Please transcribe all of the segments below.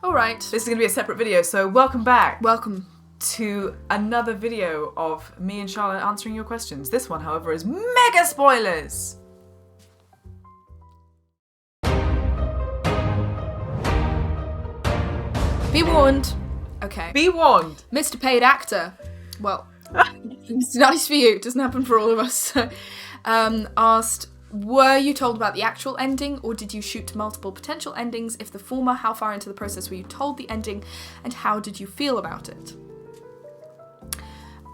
Alright. This is going to be a separate video, so welcome back. Welcome. To another video of me and Charlotte answering your questions. This one, however, is mega spoilers. Be warned. Okay. Be warned. Mr. Paid Actor. Well, it's nice for you. It doesn't happen for all of us. Asked, were you told about the actual ending, or did you shoot multiple potential endings? If the former, how far into the process were you told the ending, and how did you feel about it?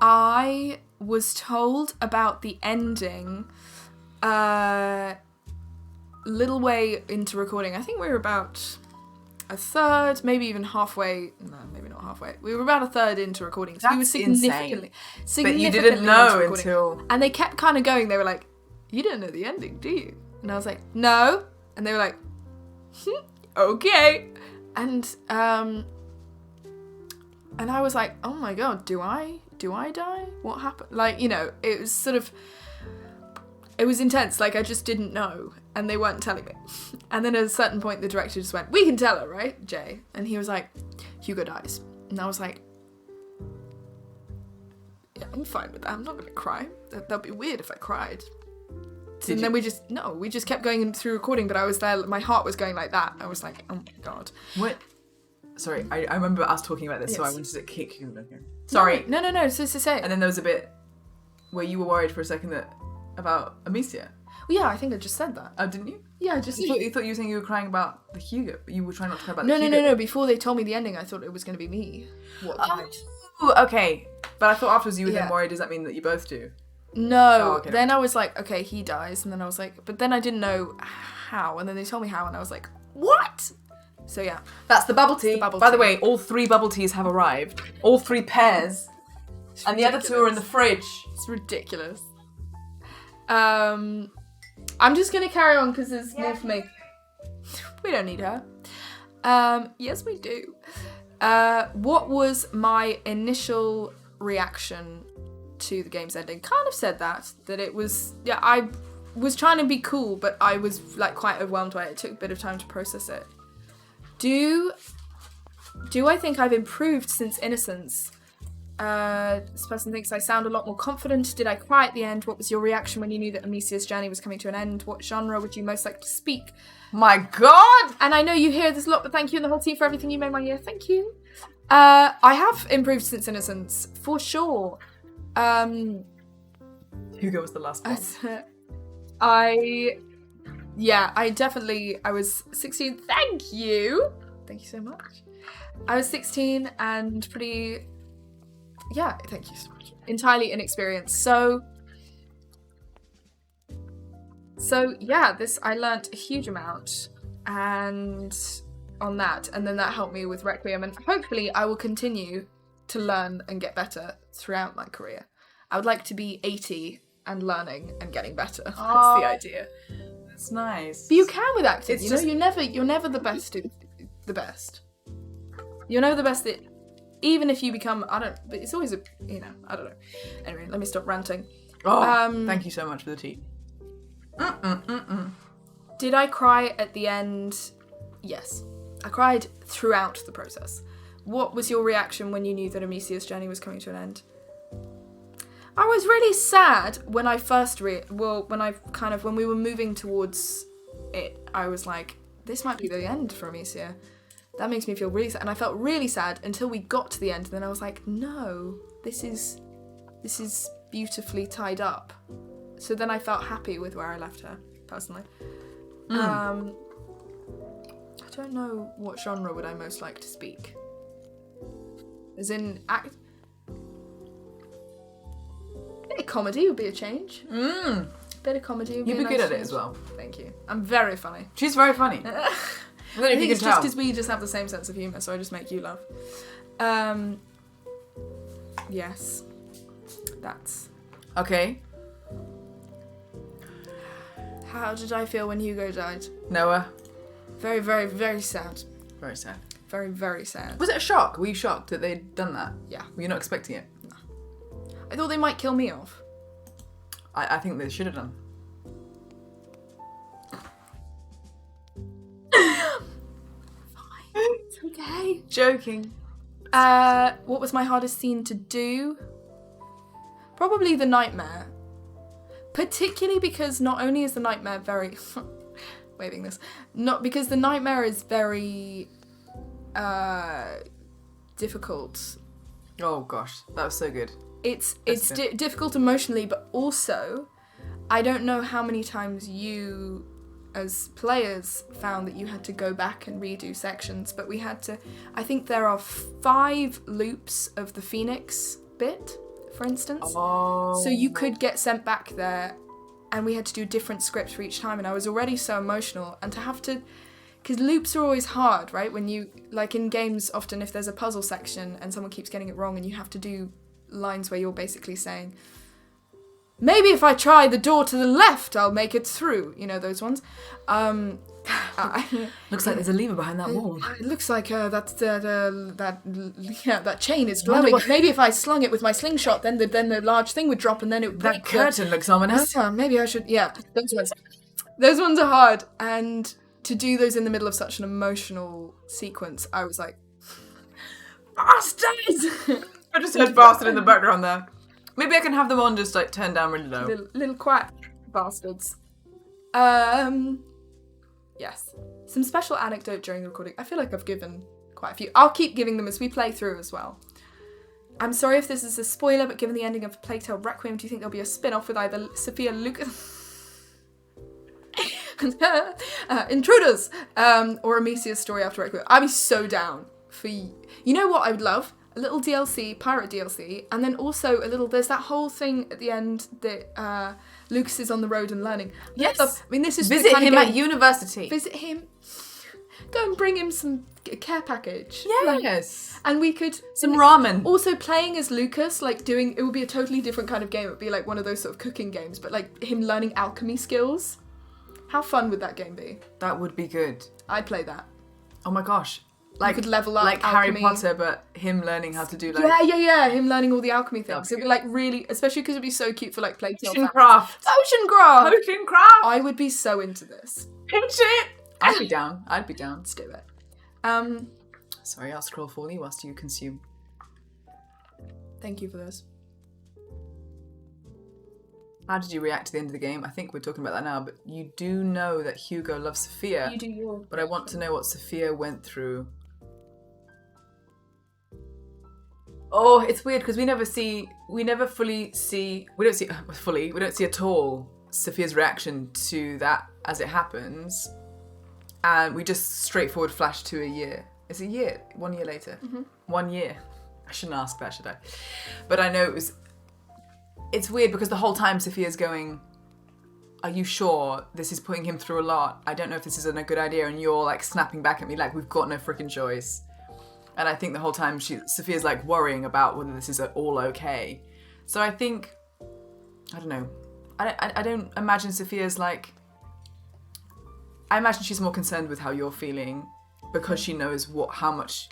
I was told about the ending little way into recording. I think we were about a third, maybe even halfway. No, maybe not halfway. We were about a third into recording. So That's we were significantly But you didn't know into until... And they kept kind of going. They were like, you don't know the ending, do you? And I was like, no. And they were like, okay. And I was like, oh my god, do I die? What happened? Like, you know, it was sort of, it was intense. Like, I just didn't know, and they weren't telling me. And then at a certain point, the director just went, we can tell her, right, Jay? And he was like, Hugo dies. And I was like, yeah, I'm fine with that. I'm not going to cry. That'd be weird if I cried. And then we just kept going through recording, but I was there, my heart was going like that. I was like, oh my god. What? Sorry, I remember us talking about this, yes. So I wanted to kick you. Sorry. No, so say it. And then there was a bit where you were worried for a second about Amicia. Well, yeah, I think I just said that. Oh, didn't you? Yeah, I just... You thought you were saying you were crying about the Hugo, but you were trying not to cry about the Hugo. No. Before they told me the ending, I thought it was going to be me. What died? Oh, okay. But I thought afterwards you were then worried, does that mean that you both do? No. Oh, okay. Then I was like, okay, he dies. And then I was like, but then I didn't know how. And then they told me how, and I was like, what? So yeah. That's the bubble tea. Bubble By tea. the way, all 3 bubble teas have arrived. All 3 pairs. And the other 2 are in the fridge. It's ridiculous. I'm just going to carry on because there's more for me. We don't need her. Yes, we do. What was my initial reaction to the game's ending? Kind of said that it was, yeah, I was trying to be cool, but I was like quite overwhelmed by it. It took a bit of time to process it. Do I think I've improved since Innocence? This person thinks I sound a lot more confident. Did I cry at the end? What was your reaction when you knew that Amicia's journey was coming to an end? What genre would you most like to speak? My god! And I know you hear this a lot, but thank you and the whole team for everything you made my year. Thank you. I have improved since Innocence, for sure. Hugo was the last one. I was 16. Thank you so much. I was 16 and pretty, yeah, thank you so much. Entirely inexperienced. So yeah, I learnt a huge amount and on that, and then that helped me with Requiem, and hopefully I will continue to learn and get better throughout my career. I would like to be 80 and learning and getting better. That's the idea. That's nice. But you can with acting. It's you just... know, you're never the best. The best. You're never the best. Even if you become, but it's always I don't know. Anyway, let me stop ranting. Oh, thank you so much for the tea. Did I cry at the end? Yes. I cried throughout the process. What was your reaction when you knew that Amicia's journey was coming to an end? I was really sad when I first when we were moving towards it, I was like, this might be the end for Amicia. That makes me feel really sad. And I felt really sad until we got to the end, and then I was like, no, this is beautifully tied up. So then I felt happy with where I left her, personally. I don't know what genre would I most like to speak. As in act. Bit of comedy would be a change. Bit of comedy would be a nice You'd be good at change. it as well. Thank you. I'm very funny. She's very funny. I don't know if I think you can it's just tell. because we just have the same sense of humour, so I just make you laugh. Yes. That's... Okay. How did I feel when Hugo died? Noah. Very, very, very sad. Very sad. Very, very sad. Was it a shock? Were you shocked that they'd done that? Yeah. Were you not expecting it? No. I thought they might kill me off. I think they should have done. Fine. It's okay. okay. Joking. What was my hardest scene to do? Probably the nightmare. Particularly because not only is the nightmare very... waving this. Not because the nightmare is very... difficult. Oh gosh, that was so good. It's difficult emotionally, but also I don't know how many times you as players found that you had to go back and redo sections, but we had to... I think there are 5 loops of the Phoenix bit, for instance. Oh. So you could get sent back there and we had to do different scripts for each time, and I was already so emotional, and to have to... Because loops are always hard, right? When you... Like in games, often if there's a puzzle section and someone keeps getting it wrong and you have to do lines where you're basically saying, maybe if I try the door to the left, I'll make it through. You know, those ones. Looks like there's a lever behind that wall. It looks like that chain is glowing. Maybe if I slung it with my slingshot, then the large thing would drop and then it would break. That curtain looks ominous. Maybe I should... Yeah, those ones. Those ones are hard. And to do those in the middle of such an emotional sequence, I was like, bastards! I just heard bastard in the background there. Maybe I can have them on just like turned down really low. Little quiet bastards. Yes. Some special anecdote during the recording. I feel like I've given quite a few. I'll keep giving them as we play through as well. I'm sorry if this is a spoiler, but given the ending of Plague Tale Requiem, do you think there'll be a spin-off with either Sophia Intruders, or Amicia's story after Requiem? I'd be so down for you. You know what I would love? A little DLC, pirate DLC, and then also a little... There's that whole thing at the end that Lucas is on the road and learning. Yes. I mean, this is visit him at university. Visit him. Go and bring him some care package. Yes. And we could... Some ramen. Also playing as Lucas, like doing... It would be a totally different kind of game. It would be like one of those sort of cooking games, but like him learning alchemy skills. How fun would that game be? That would be good. I'd play that. Oh my gosh. Like, you could level up like alchemy. Harry Potter, but him learning how to do like... Yeah, him learning all the alchemy things. It'd be like really... Especially because it'd be so cute for like Plague Tale. Ocean craft. I would be so into this. Pinch it! I'd be down. Let's do it. Sorry, I'll scroll for you whilst you consume. Thank you for this. How did you react to the end of the game? I think we're talking about that now, but you do know that Hugo loves Sophia. You do your... But I want to know what Sophia went through. Oh, it's weird because we don't see at all Sophia's reaction to that as it happens. And we just straightforward flash to a year. It's a year, 1 year later. Mm-hmm. 1 year. I shouldn't ask that, should I? But I know it's weird because the whole time Sophia's going, are you sure this is putting him through a lot? I don't know if this isn't a good idea. And you're like snapping back at me like, we've got no freaking choice. And I think the whole time Sophia's like worrying about whether this is all okay. So I think, I don't know. I don't imagine Sophia's like, I imagine she's more concerned with how you're feeling because she knows how much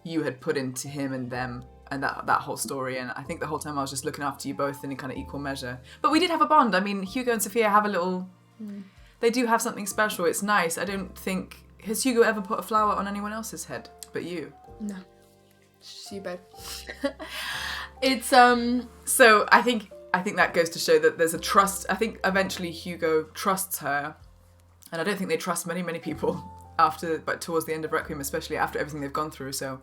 you had put into him and them and that whole story. And I think the whole time I was just looking after you both in a kind of equal measure. But we did have a bond. I mean, Hugo and Sophia have a little, they do have something special. It's nice. I don't think, has Hugo ever put a flower on anyone else's head but you? No. It's you, babe. It's, So I think that goes to show that there's a trust. I think eventually Hugo trusts her. And I don't think they trust many, many people but towards the end of Requiem, especially after everything they've gone through. So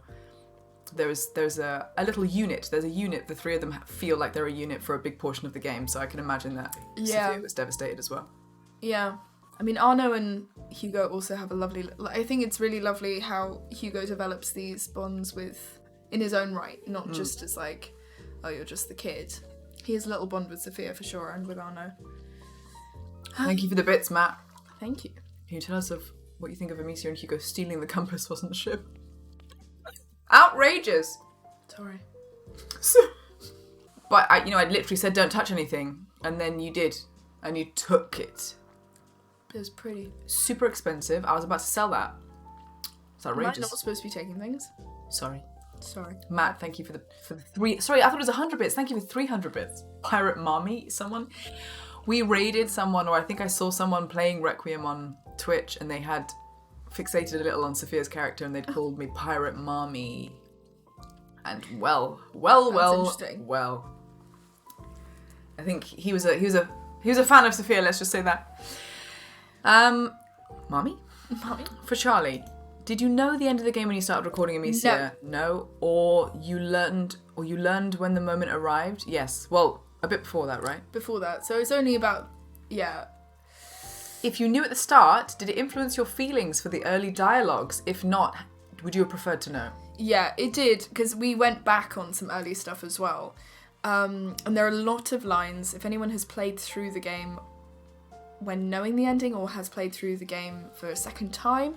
there's a little unit. There's a unit. The three of them feel like they're a unit for a big portion of the game. So I can imagine that Sophia was devastated as well. Yeah. I mean, Arno and Hugo also have a lovely... I think it's really lovely how Hugo develops these bonds in his own right, not just as like, oh, you're just the kid. He has a little bond with Sophia for sure, and with Arno. Thank you for the bits, Matt. Thank you. Can you tell us what you think of Amicia and Hugo stealing the compass wasn't the ship? Outrageous! Sorry. But I literally said don't touch anything, and then you did, and you took it. It was pretty. Super expensive. I was about to sell that. It's outrageous. Am I not supposed to be taking things? Sorry. Matt, thank you for the 3... Sorry, I thought it was 100 bits. Thank you for 300 bits. Pirate Mommy, someone. We raided someone, or I think I saw someone playing Requiem on Twitch, and they had fixated a little on Sophia's character, and they'd called me Pirate Mommy. And well. interesting. Well. I think he was a fan of Sophia. Let's just say that. Mommy. For Charlie, did you know the end of the game when you started recording Amicia? No. Or you learned when the moment arrived? Yes. Well, a bit before that, right? Before that. So it's only about, yeah. If you knew at the start, did it influence your feelings for the early dialogues? If not, would you have preferred to know? Yeah, it did, because we went back on some early stuff as well. And there are a lot of lines, if anyone has played through the game when knowing the ending or has played through the game for a second time,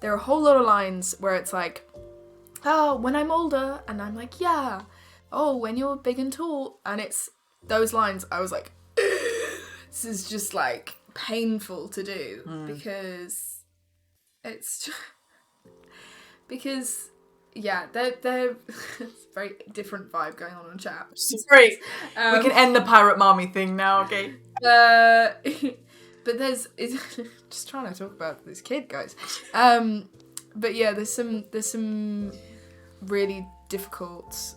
there are a whole lot of lines where it's like, oh, when I'm older, and I'm like, yeah. Oh, when you're big and tall, and it's those lines, I was like, this is just like painful to do because it's just, because yeah, they're it's a very different vibe going on in chat. Great. We can end the Pirate Mommy thing now, okay? But it's just trying to talk about this kid, guys. But yeah, there's some really difficult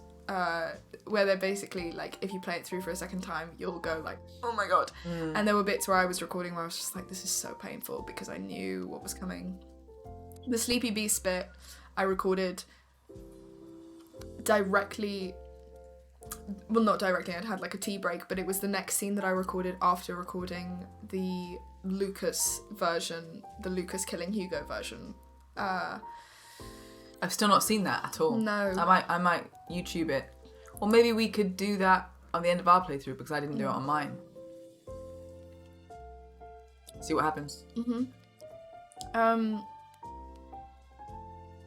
where they're basically like, if you play it through for a second time, you'll go like, oh my god. And there were bits where I was recording where I was just like, this is so painful because I knew what was coming. The Sleepy Beast bit I recorded directly, well, not directly, I'd had like a tea break, but it was the next scene that I recorded after recording the Lucas version, the Lucas killing Hugo version. I've still not seen that at all. No. I might YouTube it. Or maybe we could do that on the end of our playthrough because I didn't do it on mine. See what happens.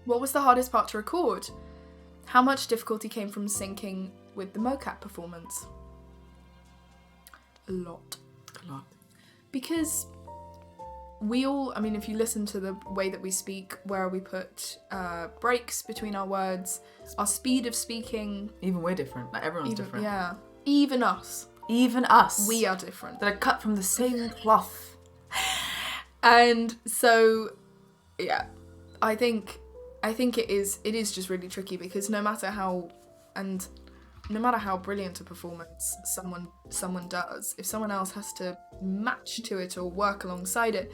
What was the hardest part to record? How much difficulty came from syncing with the mocap performance? A lot. Because we all, I mean, if you listen to the way that we speak, where we put breaks between our words, our speed of speaking. Even we're different. Like, everyone's different. Yeah. Even us. We are different. They're cut from the same cloth. And so, yeah, I think it is just really tricky because no matter how brilliant a performance someone does, if someone else has to match to it or work alongside it,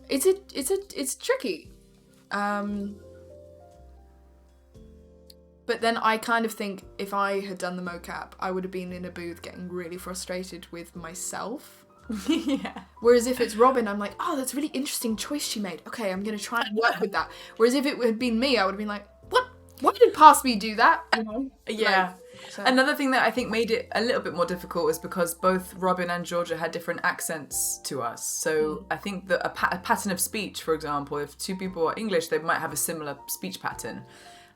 it's tricky. But then I kind of think if I had done the mocap, I would have been in a booth getting really frustrated with myself. Yeah. Whereas if it's Robin, I'm like, oh, that's a really interesting choice she made. Okay, I'm going to try and work with that. Whereas if it had been me, I would have been like, what? Why did past me do that? You know? Yeah. Like, so. Another thing that I think made it a little bit more difficult was because both Robin and Georgia had different accents to us. So I think that a pattern of speech, for example, if two people are English, they might have a similar speech pattern.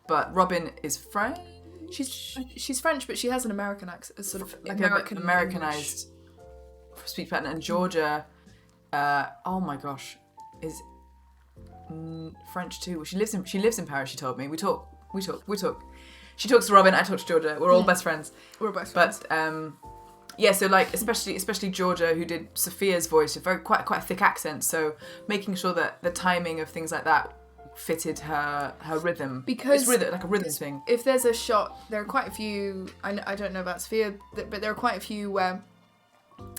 But Robin is French. She's French, but she has an American accent, a sort of like Americanized speech pattern. And Georgia, oh my gosh, is French too. She lives in Paris. She told me we talk. She talks to Robin. I talk to Georgia. We're all best friends. We're best friends. But yeah, so like especially Georgia, who did Sophia's voice, quite a thick accent. So making sure that the timing of things like that fitted her rhythm, because it's like a rhythm thing. If there's a shot, there are quite a few. I don't know about Sophia, but there are quite a few where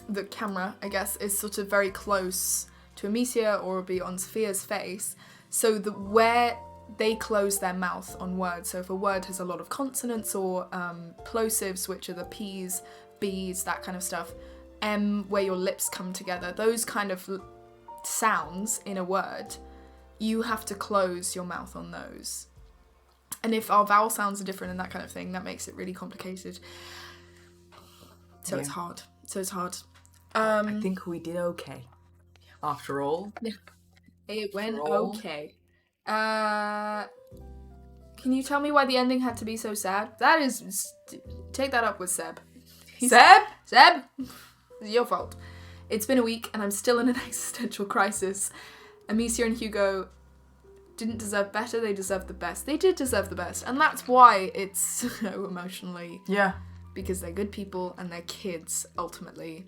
the camera, I guess, is sort of very close to Amicia or will be on Sophia's face. So where they close their mouth on words. So if a word has a lot of consonants or plosives, which are the P's, B's, that kind of stuff, M, where your lips come together, those kind of sounds in a word, you have to close your mouth on those. And if our vowel sounds are different and that kind of thing, that makes it really complicated. So it's hard. I think we did okay. After all. Yeah. It went okay. Can you tell me why the ending had to be so sad? That is... Take that up with Seb. Seb? It's your fault. It's been a week and I'm still in an existential crisis. Amicia and Hugo didn't deserve better, they deserved the best. They did deserve the best, and that's why it's so emotionally... Yeah. Because they're good people and they're kids, ultimately.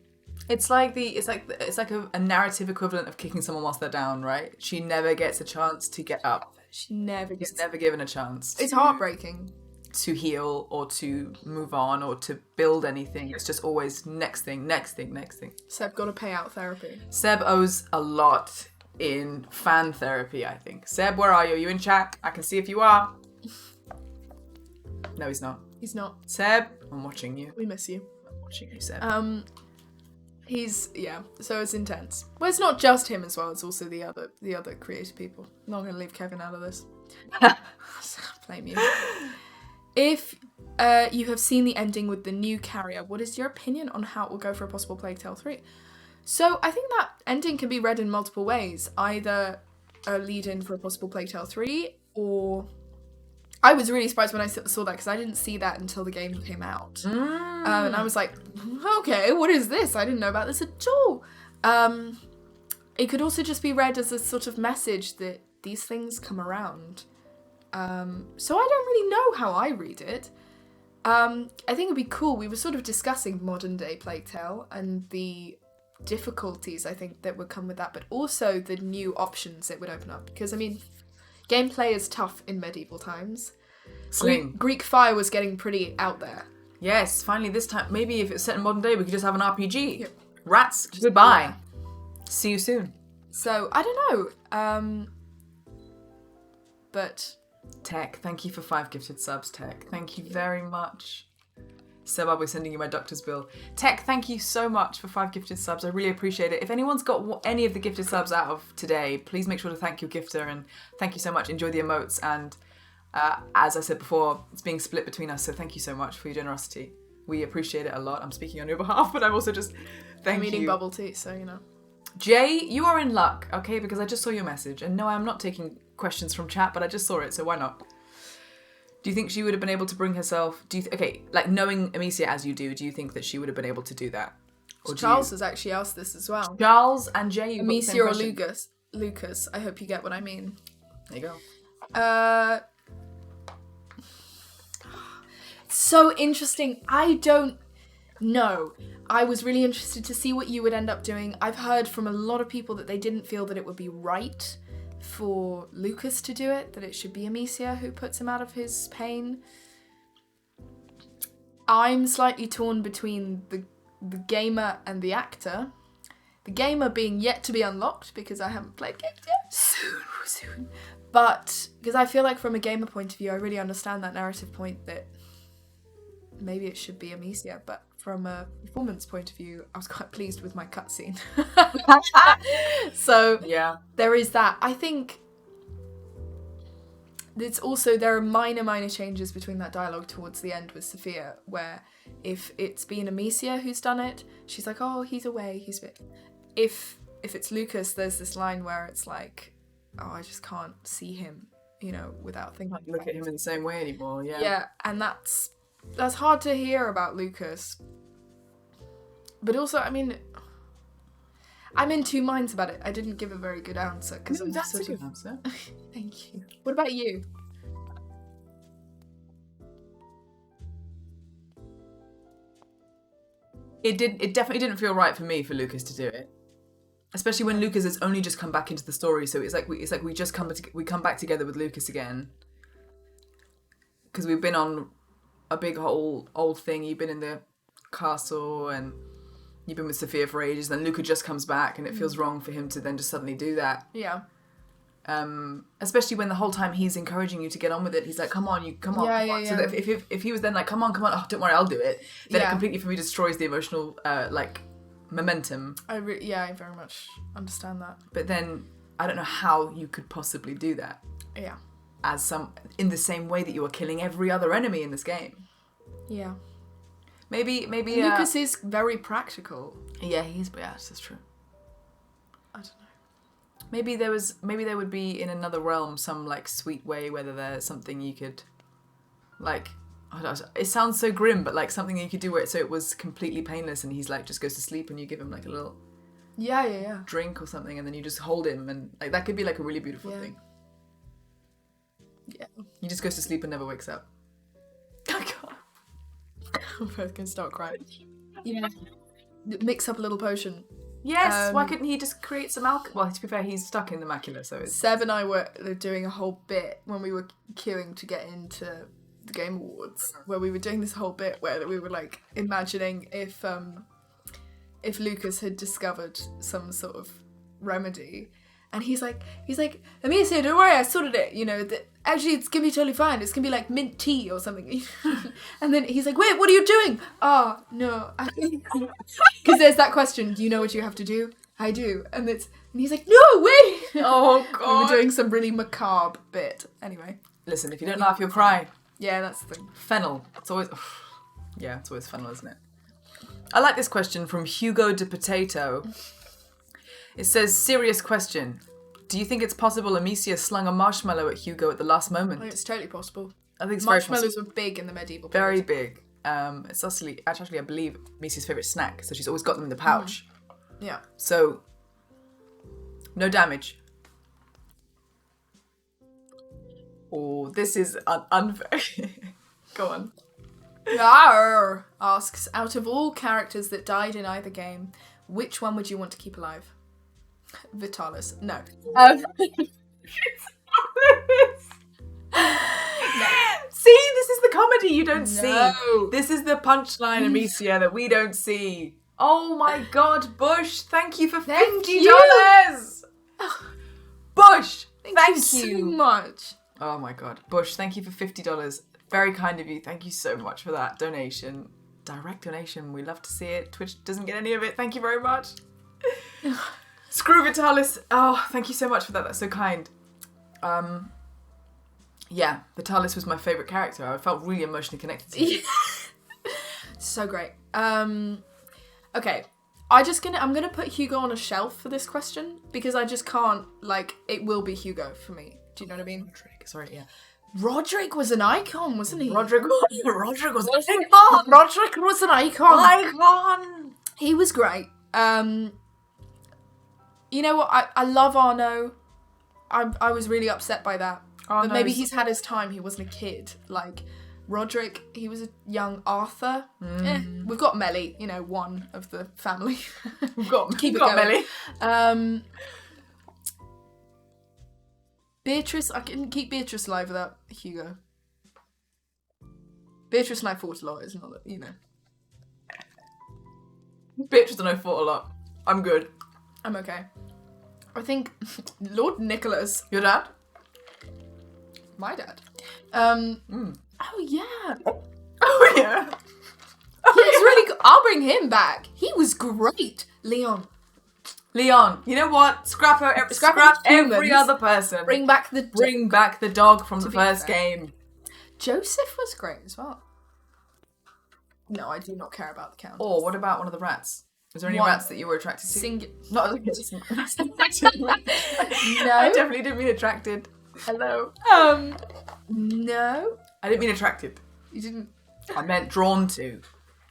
It's like a narrative equivalent of kicking someone whilst they're down, right? She never gets a chance to get up. She never She's gets. never given a chance It's heartbreaking. to heal or to move on or to build anything. It's just always next thing. Seb got to pay out therapy. Seb owes a lot in fan therapy, I think. Seb, where are you? Are you in chat? I can see if you are. No, he's not. He's not. Seb, I'm watching you. We miss you. I'm watching you, Seb. So it's intense. Well, it's not just him as well, it's also the other creative people. I'm not gonna leave Kevin out of this. Blame you. If you have seen the ending with the new carrier, what is your opinion on how it will go for a possible Plague Tale 3? So I think that ending can be read in multiple ways. Either a lead-in for a possible Plague Tale 3, or... I was really surprised when I saw that, because I didn't see that until the game came out. And I was like, okay, what is this? I didn't know about this at all. It could also just be read as a sort of message that these things come around. So I don't really know how I read it. I think it'd be cool. We were sort of discussing modern day Plague Tale and the difficulties, I think, that would come with that, but also the new options it would open up. Because, I mean... Gameplay is tough in medieval times. Sling. Greek fire was getting pretty out there. Yes, finally this time. Maybe if it's set in modern day, we could just have an RPG. Yep. Rats, goodbye. See you soon. So, I don't know. But... Tech, thank you for 5 gifted subs, Tech. Thank you very much. Seb, I'll be sending you my doctor's bill. Tech, thank you so much for 5 gifted subs. I really appreciate it. If anyone's got any of the gifted subs out of today, please make sure to thank your gifter, and thank you so much. Enjoy the emotes, and as I said before, it's being split between us, so thank you so much for your generosity. We appreciate it a lot. I'm speaking on your behalf, but I'm also just thank you. I'm eating bubble tea, so you know. Jay, you are in luck, okay? Because I just saw your message, and no, I'm not taking questions from chat, but I just saw it, so why not? Do you think she would have been able to bring herself... like knowing Amicia as you do you think that she would have been able to do that? Or Charles has actually asked this as well. Charles and Jay, Amicia or Lucas. I hope you get what I mean. There you go. So interesting. I don't know. I was really interested to see what you would end up doing. I've heard from a lot of people that they didn't feel that it would be right for Lucas to do it, that it should be Amicia who puts him out of his pain. I'm slightly torn between the gamer and the actor. The gamer being yet to be unlocked because I haven't played games yet. Soon. But because I feel like from a gamer point of view, I really understand that narrative point that maybe it should be Amicia, but from a performance point of view, I was quite pleased with my cutscene. So yeah, there is that. I think it's also, there are minor changes between that dialogue towards the end with Sophia, where if it's been Amicia who's done it, she's like, oh, he's away, he's a bit... If it's Lucas, there's this line where it's like, oh, I just can't see him, you know, without thinking. Can't look at him in the same way anymore, yeah. Yeah, and that's hard to hear about Lucas. But also, I mean, I'm in two minds about it. I didn't give a very good answer because I'm that's sort a good of... answer. Thank you. What about you? It definitely didn't feel right for me for Lucas to do it, especially when Lucas has only just come back into the story. So it's like we come back together with Lucas again because we've been on a big whole old thing. You've been in the castle and you've been with Sophia for ages. Then Lucas just comes back, and it feels wrong for him to then just suddenly do that. Yeah. Especially when the whole time he's encouraging you to get on with it. He's like, come on. Yeah. So that if he was then like, come on, oh, don't worry, I'll do it, then it completely for me destroys the emotional momentum. I very much understand that. But then I don't know how you could possibly do that. Yeah. In the same way that you are killing every other enemy in this game. Yeah. Maybe Lucas is very practical. Yeah, he is, but yeah, that's true. I don't know. Maybe there would be in another realm some like sweet way, whether there's something you could like, I don't know, it sounds so grim, but like something you could do where it was completely painless and he's like just goes to sleep and you give him like a little drink or something and then you just hold him, and like that could be like a really beautiful thing. Yeah. He just goes to sleep and never wakes up. I can't. I'm both gonna start crying. Yeah. mix up a little potion. Yes, why couldn't he just create some alcohol? Well, to be fair, he's stuck in the macula, so it's... Seb and I were doing a whole bit when we were queuing to get into the Game Awards, where we were doing this whole bit where we were like imagining if Lucas had discovered some sort of remedy, and he's like, Amicia, don't worry, I sorted it. You know, actually, it's gonna be totally fine. It's gonna be like mint tea or something. And then he's like, wait, what are you doing? Oh no, because there's that question. Do you know what you have to do? I do, and he's like, no, wait. Oh god, we were doing some really macabre bit. Anyway, listen, if you don't laugh, you'll cry. Yeah, that's the thing. Fennel. It's always fennel, isn't it? I like this question from Hugo de Potato. It says, serious question. Do you think it's possible Amicia slung a marshmallow at Hugo at the last moment? It's totally possible. I think it's very possible. Marshmallows were big in the medieval Very period. big. It's actually, I believe, Amicia's favourite snack, so she's always got them in the pouch. Yeah. So, no damage. Oh, this is unfair. Go on. Yarr asks, out of all characters that died in either game, which one would you want to keep alive? Vitalis. No. No. See, this is the comedy you don't see. This is the punchline, Amicia, that we don't see. Oh my god, Bush, thank you for $50. Bush, thank you so much. Oh my god. Bush, thank you for $50. Very kind of you. Thank you so much for that donation. Direct donation. We love to see it. Twitch doesn't get any of it. Thank you very much. Screw Vitalis. Oh, thank you so much for that. That's so kind. Yeah, Vitalis was my favourite character. I felt really emotionally connected to him. So great. Okay. I'm gonna put Hugo on a shelf for this question because I just can't, it will be Hugo for me. Do you know what I mean? Roderick, sorry, yeah. Roderick was an icon, wasn't he? Roderick was an icon. Roderick was an icon. Icon. He was great. You know what? I love Arno. I was really upset by that. But maybe he's had his time. He wasn't a kid. Roderick, he was a young Arthur. We've got Melly, one of the family. We've got Melly. Beatrice, I couldn't keep Beatrice alive without Hugo. Beatrice and I fought a lot, it's not that, Beatrice and I fought a lot. I'm good. I'm okay. I think Lord Nicholas. Your dad? My dad. Oh yeah. Oh yeah. He was really good. I'll bring him back. He was great. Leon, you know what? Scrap every other person. Bring back the dog from the first game. Joseph was great as well. No, I do not care about the count. Or what about one of the rats? Was there any rats that you were attracted to? No. I definitely didn't mean attracted. Hello. No. I didn't mean attracted. You didn't. I meant drawn to.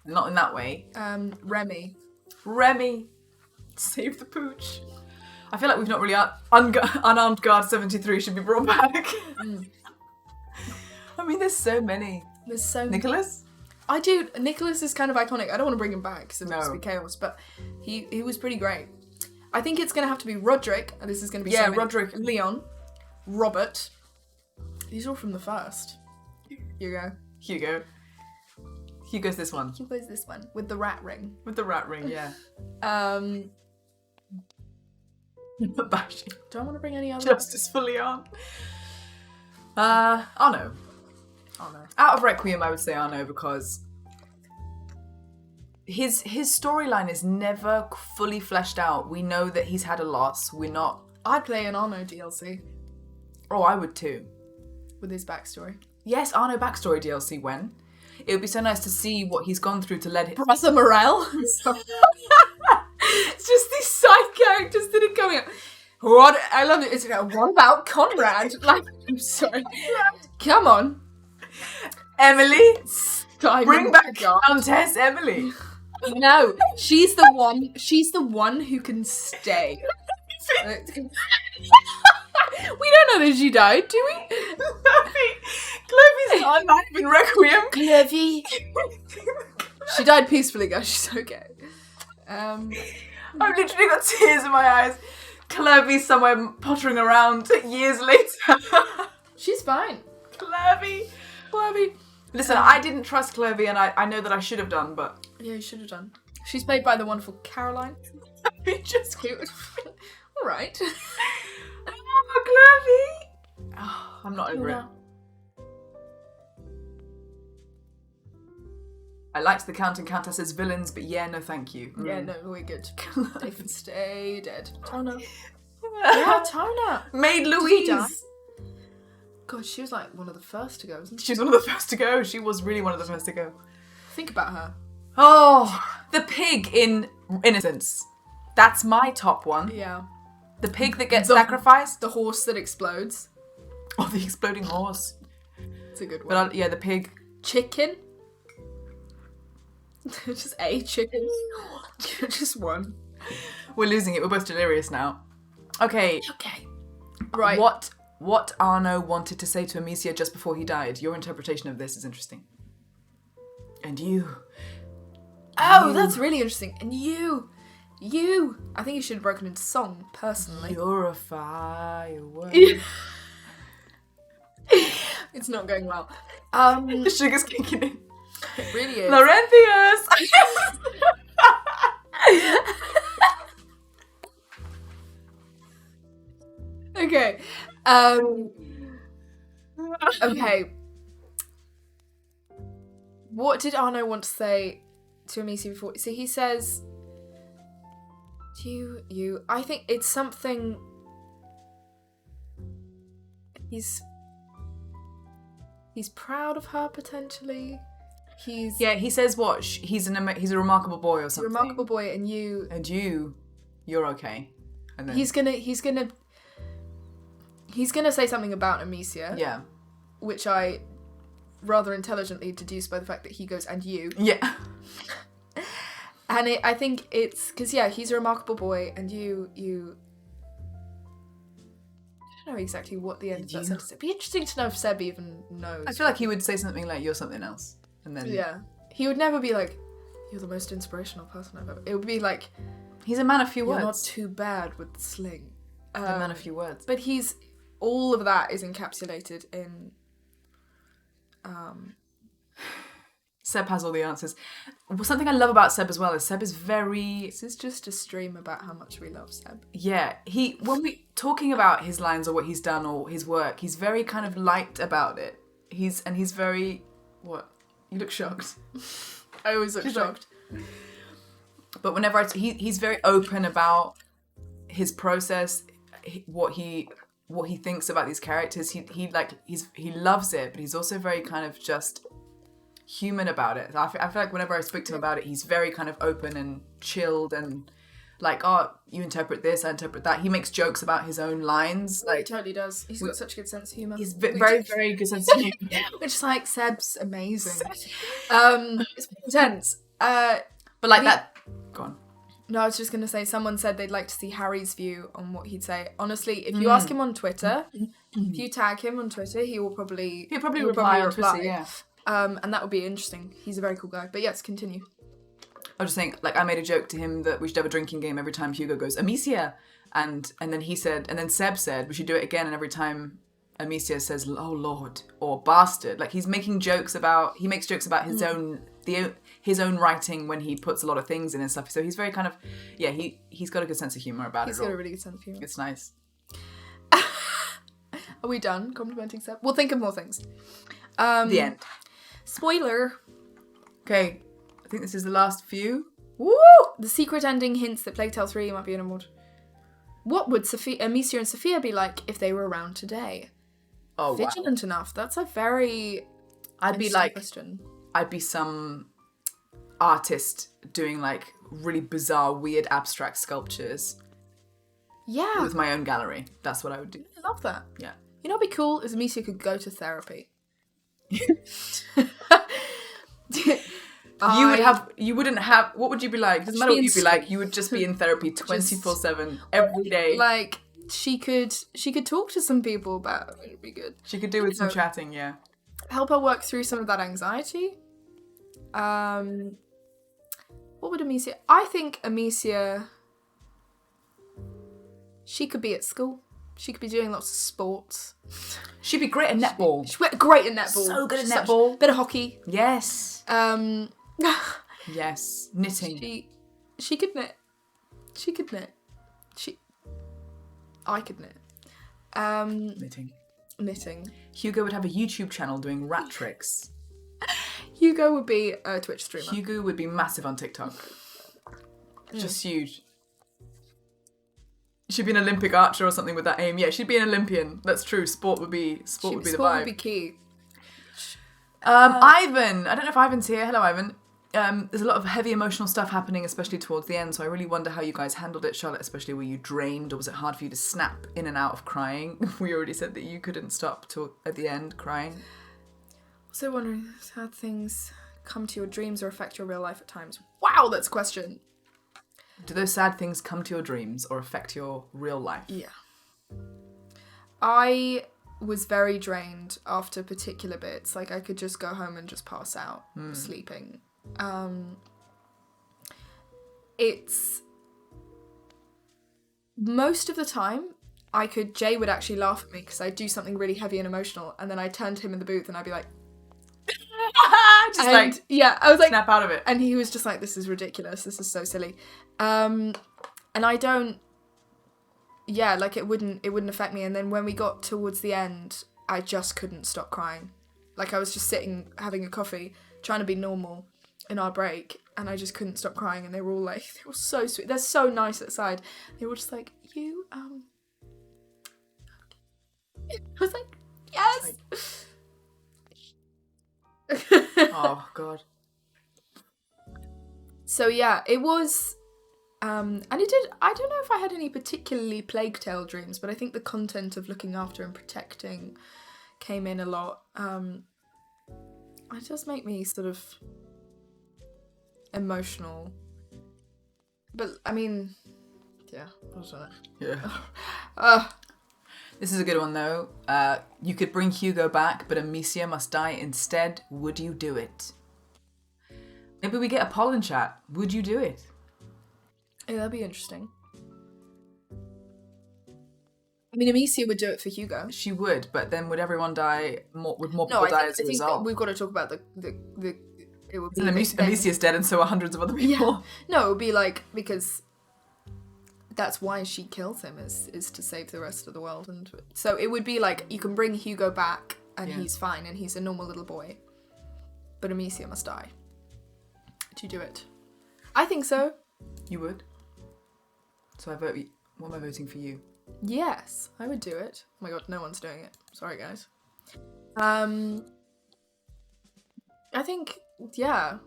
Not in that way. Remy. Save the pooch. I feel like we've not really... Unarmed Guard 73 should be brought back. I mean, there's so many. Nicholas? I do. Nicholas is kind of iconic. I don't want to bring him back because it would just be chaos, but he was pretty great. I think it's going to have to be Roderick, and this is going to be Roderick. Leon, Robert. These are all from the first. Hugo. Hugo's this one. With the rat ring. Yeah. Bashing. Do I want to bring any other? Justice for Leon. Arno. Out of Requiem, I would say Arno because his storyline is never fully fleshed out. We know that he's had a loss. I'd play an Arno DLC. Oh, I would too. With his backstory. Yes, Arno backstory DLC when? It would be so nice to see what he's gone through to let him... Brother Morel. It's just these side characters that are coming up. What? I love it. It's what about Conrad? I'm sorry. Come on. Emily. Bring back Countess Emily. No, she's the one who can stay. We don't know that she died, do we? Clovey's not alive in Requiem. Clovey. She died peacefully, guys. She's okay. I've literally got tears in my eyes. Clervy's somewhere pottering around years later. She's fine. Clervy. Listen, I didn't trust Clervy, and I know that I should have done, but... Yeah, you should have done. She's played by the wonderful Caroline. Just cute. All right. Oh, Clervy. Oh, I'm not over it. I liked the Count and Countess as villains, but yeah, no thank you. Yeah, no, we're good. They can stay dead. Tona. Yeah, Tona. Maid Louise. God, she was like one of the first to go, wasn't she? She was one of the first to go. She was really one of the first to go. Think about her. Oh, the pig in Innocence. That's my top one. Yeah. The pig that gets sacrificed. The horse that explodes. Oh, the exploding horse. It's a good one. But yeah, the pig. Chicken. Just a chicken. Just one. We're losing it. We're both delirious now. Okay. Right. What Arno wanted to say to Amicia just before he died. Your interpretation of this is interesting. And you. Oh, that's really interesting. And you. I think you should have broken into song, personally. You're a firework. It's not going well. The sugar's kicking in. It really is. Laurentius! Okay. Okay. What did Arno want to say to Amicia before? So he says, you. I think it's something. He's proud of her potentially. He says what? He's a remarkable boy or something. Remarkable boy, and you. And you're okay. And then he's gonna say something about Amicia. Yeah. Which I rather intelligently deduced by the fact that he goes, and you. Yeah. And I think it's because he's a remarkable boy, and you. I don't know exactly what the end of that sentence is. It'd be interesting to know if Seb even knows. I feel like he would say something like, "You're something else," and then he would never be like, "You're the most inspirational person I've ever." It would be like, "He's a man of few You're words. not too bad with the sling." He's a man of few words. But all of that is encapsulated in. Seb has all the answers. Something I love about Seb as well is Seb is very... This is just a stream about how much we love Seb. Yeah, when we talking about his lines or what he's done or his work, he's very kind of light about it. He's very... What? You look shocked. I always look shocked. But whenever he's very open about his process, what he thinks about these characters. He loves it, but he's also very kind of just human about it. I feel like whenever I speak to him about it, he's very kind of open and chilled and like, oh, you interpret this, I interpret that. He makes jokes about his own lines. Like, he totally does. He's got such a good sense of humour. He's very, very good sense of humour. Which is like, Seb's amazing. It's intense. But like that... Go on. No, I was just going to say, someone said they'd like to see Harry's view on what he'd say. Honestly, if you ask him on Twitter, if you tag him on Twitter, he'll probably reply on Twitter, yeah. And that would be interesting. He's a very cool guy. But yes, continue. I was just saying, like, I made a joke to him that we should have a drinking game every time Hugo goes, Amicia! And then he said, and then Seb said, we should do it again, and every time Amicia says, oh Lord, or bastard, like, he makes jokes about his own writing when he puts a lot of things in and stuff. So he's very kind of, he's got a good sense of humour about it all. He's got a really good sense of humour. It's nice. Are we done complimenting Seb? We'll think of more things. The end. Spoiler. Okay, I think this is the last few. Woo! The secret ending hints that Plague Tale 3 might be in a mod. What would Amicia and Sophia be like if they were around today? Oh, Vigilant enough. That's a very question. I'd be some artist doing like really bizarre, weird, abstract sculptures. Yeah. With my own gallery. That's what I would do. I love that. Yeah. You know what'd be cool is Amicia could go to therapy. You wouldn't have, what would you be like? It doesn't matter what you'd be like, you would just be in therapy 24/7 every day. Like, she could talk to some people about it. It'd be good. She could do with some chatting, yeah. Help her work through some of that anxiety. What What would Amicia... I think Amicia... She could be at school. She could be doing lots of sports. She'd be great at netball. She'd be great at netball. So good at She's netball. Bit of hockey. Yes. Yes. Knitting. She could knit. She could knit. I could knit. Knitting. Hugo would have a YouTube channel doing rat tricks. Hugo would be a Twitch streamer. Hugo would be massive on TikTok. Just huge. She'd be an Olympic archer or something with that aim. Yeah, she'd be an Olympian. That's true. Sport would be the vibe. Sport would be key. Ivan. I don't know if Ivan's here. Hello, Ivan. There's a lot of heavy emotional stuff happening, especially towards the end, so I really wonder how you guys handled it. Charlotte, especially, were you drained, or was it hard for you to snap in and out of crying? We already said that you couldn't stop till at the end crying. Also wondering how things come to your dreams or affect your real life at times. Wow, that's a question. Do those sad things come to your dreams or affect your real life? Yeah. I was very drained after particular bits. Like, I could just go home and just pass out sleeping. It's most of the time Jay would actually laugh at me because I'd do something really heavy and emotional, and then I'd turn to him in the booth and I'd be like I was like snap out of it, and he was just like, this is ridiculous, this is so silly. And I don't it wouldn't affect me. And then when we got towards the end, I just couldn't stop crying. Like, I was just sitting having a coffee trying to be normal in our break, and I just couldn't stop crying, and they were all like, they were so sweet, they're so nice outside. They were just like, you I was like, yes. Oh god. So yeah, it was and it did, I don't know if I had any particularly plague tale dreams, but I think the content of looking after and protecting came in a lot. It does make me sort of emotional. But I mean, yeah, what was that? Yeah. This is a good one though. You could bring Hugo back, but Amicia must die instead. Would you do it? Maybe we get a poll in chat. Would you do it? Yeah, that'd be interesting. I mean, Amicia would do it for Hugo. She would, but then would everyone die? Would more people No, die as a result? We've got to talk about the it would be Amicia's dead, and so are hundreds of other people. Yeah. No, it would be like, because that's why she kills him, is to save the rest of the world. And so it would be like, you can bring Hugo back and he's fine and he's a normal little boy, but Amicia must die. Would you do it? I think so. You would? So I vote. What am I voting for you? Yes, I would do it. Oh my god, no one's doing it. Sorry, guys. I think, yeah.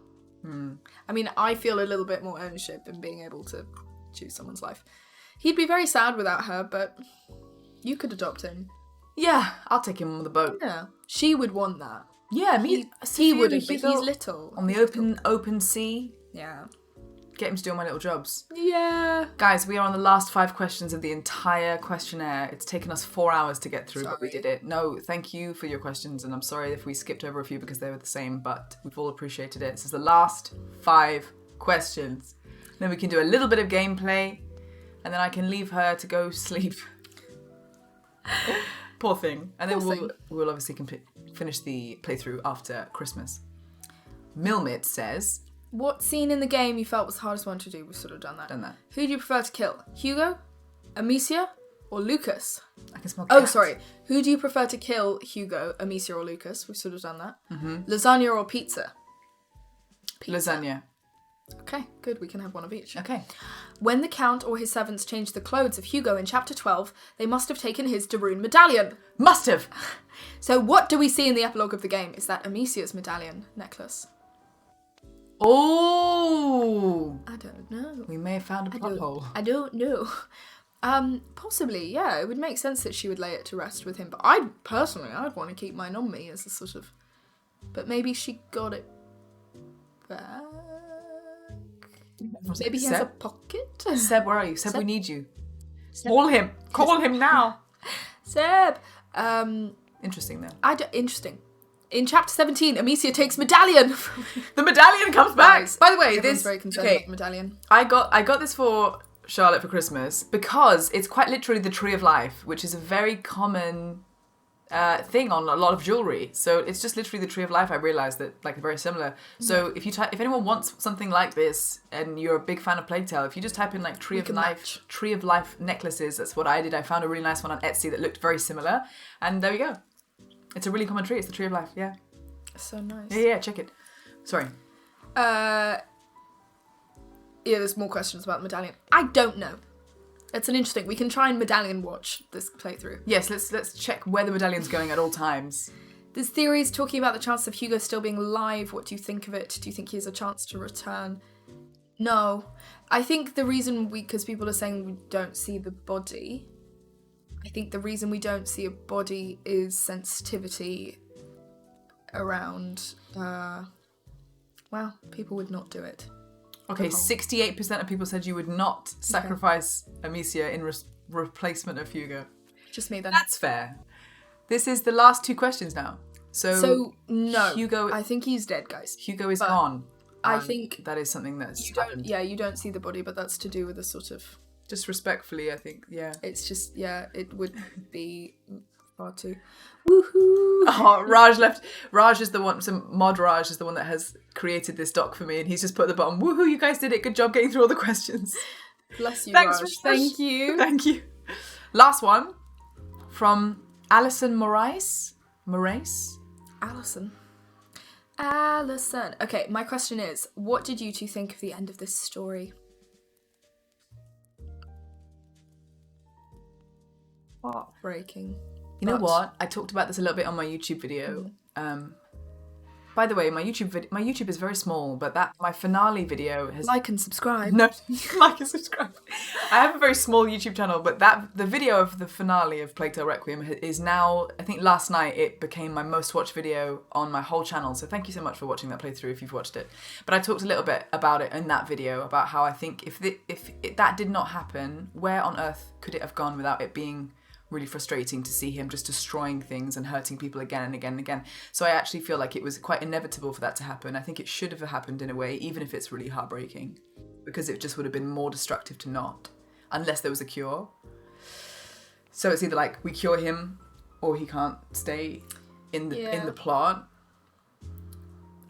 I mean, I feel a little bit more ownership in being able to choose someone's life. He'd be very sad without her, but you could adopt him. Yeah, I'll take him on the boat. Yeah, she would want that. Yeah, he wouldn't, but he's little. On the open sea. Yeah. Get him to do all my little jobs. Yeah. Guys, we are on the last 5 questions of the entire questionnaire. It's taken us 4 hours to get through, but we did it. No, thank you for your questions, and I'm sorry if we skipped over a few because they were the same, but we've all appreciated it. This is the last 5 questions. Then we can do a little bit of gameplay, and then I can leave her to go sleep. Poor thing. And then we'll obviously finish the playthrough after Christmas. Milmit says, what scene in the game you felt was the hardest one to do? We've sort of done that. Who do you prefer to kill? Hugo, Amicia, or Lucas? I can smell cat. Oh, cat. sorry. Who do you prefer to kill? Hugo, Amicia, or Lucas? We've sort of done that. Lasagna or pizza? Lasagna. Okay, good. We can have one of each. Okay. When the Count or his servants changed the clothes of Hugo in chapter 12, they must have taken his Daroon medallion. Must have. So what do we see in the epilogue of the game? Is that Amicia's medallion necklace? Oh! I don't know. We may have found a plot hole. I don't know. Possibly, yeah. It would make sense that she would lay it to rest with him. But I'd want to keep mine on me as a sort of... But maybe she got it back. Maybe he has a pocket. Seb, where are you? Seb, we need you. Seb. Call him. Call him now. Seb. Interesting though. Interesting. In chapter 17, Amicia takes medallion. The medallion comes back. Guys, By the way, everyone's this very concerned about the medallion. I got this for Charlotte for Christmas because it's quite literally the Tree of Life, which is a very common thing on a lot of jewelry. So it's just literally the Tree of Life. I realized that like very similar. So if anyone wants something like this and you're a big fan of Plague Tale, if you just type in like Tree of Life necklaces, that's what I did. I found a really nice one on Etsy that looked very similar, and there we go. It's a really common tree. It's the Tree of Life. Yeah. So nice. Yeah. Check it. Sorry. Yeah, there's more questions about the medallion. I don't know. It's an interesting. We can try and medallion watch this playthrough. Yes, let's check where the medallion's going at all times. There's theories talking about the chance of Hugo still being alive. What do you think of it? Do you think he has a chance to return? No. I think the reason because people are saying we don't see the body. I think the reason we don't see a body is sensitivity around. Well, people would not do it. Okay, 68% of people said you would not sacrifice Amicia in replacement of Hugo. Just me then. That's fair. This is the last 2 questions now. So no, Hugo. I think he's dead, guys. Hugo is gone. I think that is something that's happened. Yeah, you don't see the body, but that's to do with a sort of. Just respectfully, I think. Yeah. It's just it would be far too. Woohoo! Oh, Raj left. Raj is the one. Mod Raj is the one that has created this doc for me, and he's just put at the bottom. Woohoo! You guys did it. Good job getting through all the questions. Bless you, Thanks, Raj. Raj. Thank you. Thank you. Last one from Alison Moraes. Alison. Okay, my question is, what did you two think of the end of this story? Heartbreaking. You know what? I talked about this a little bit on my YouTube video. By the way, my YouTube is very small, but my finale video has Like and subscribe. no like and subscribe. I have a very small YouTube channel, but the video of the finale of Plague Tale Requiem is now. I think last night it became my most watched video on my whole channel. So thank you so much for watching that playthrough if you've watched it. But I talked a little bit about it in that video about how I think if that did not happen, where on earth could it have gone without it being really frustrating to see him just destroying things and hurting people again and again and again. So I actually feel like it was quite inevitable for that to happen. I think it should have happened in a way, even if it's really heartbreaking, because it just would have been more destructive to not, unless there was a cure. So it's either like we cure him or he can't stay in the plot.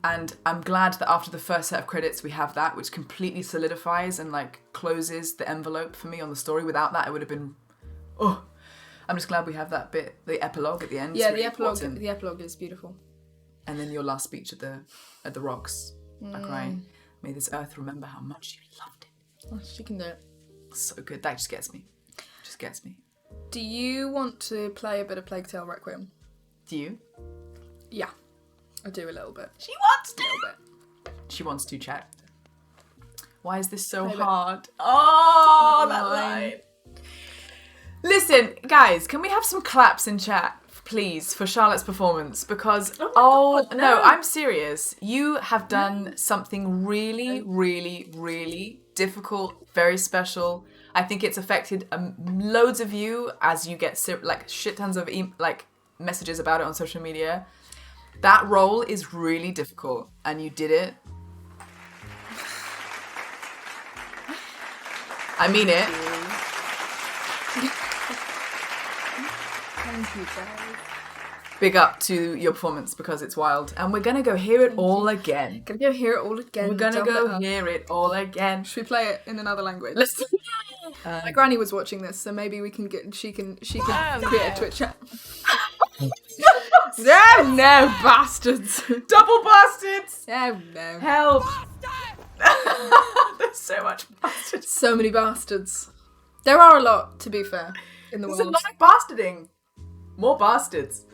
And I'm glad that after the first set of credits we have that, which completely solidifies and like closes the envelope for me on the story. Without that, it would have been I'm just glad we have that bit, the epilogue at the end. Yeah, really the epilogue. important. The epilogue is beautiful. And then your last speech at the rocks. I cry. May this earth remember how much you loved it. Oh, she can do it. So good. That just gets me. Just gets me. Do you want to play a bit of Plague Tale Requiem? Do you? Yeah, I do a little bit. She wants to. A little bit. She wants to, chat. Why is this so Play a bit. hard? Oh, that line. Listen, guys, can we have some claps in chat, please, for Charlotte's performance? Because, God, no, no. I'm serious. You have done something really, really, really difficult, very special. I think it's affected loads of you as you get like shit tons of messages about it on social media. That role is really difficult, and you did it. I mean it. Thank you, guys. Big up to your performance because it's wild. And we're going to go hear it all again. Gonna go hear it all again. We're going to go hear it all again. Should we play it in another language? Listen. My granny was watching this, so maybe we can she can create a Twitch chat. No, bastards. Double bastards. Oh, no. Help. There's so much bastards. So many bastards. There are a lot, to be fair, in the There's world. a lot of bastarding. More bastards.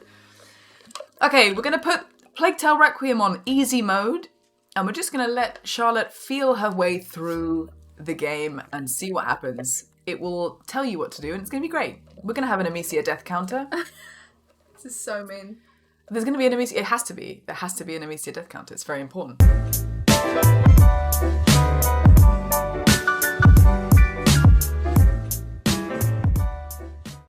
Okay, we're going to put Plague Tale Requiem on easy mode, and we're just going to let Charlotte feel her way through the game and see what happens. It will tell you what to do, and it's going to be great. We're going to have an Amicia death counter. This is so mean. There's going to be an Amicia... It has to be. There has to be an Amicia death counter. It's very important.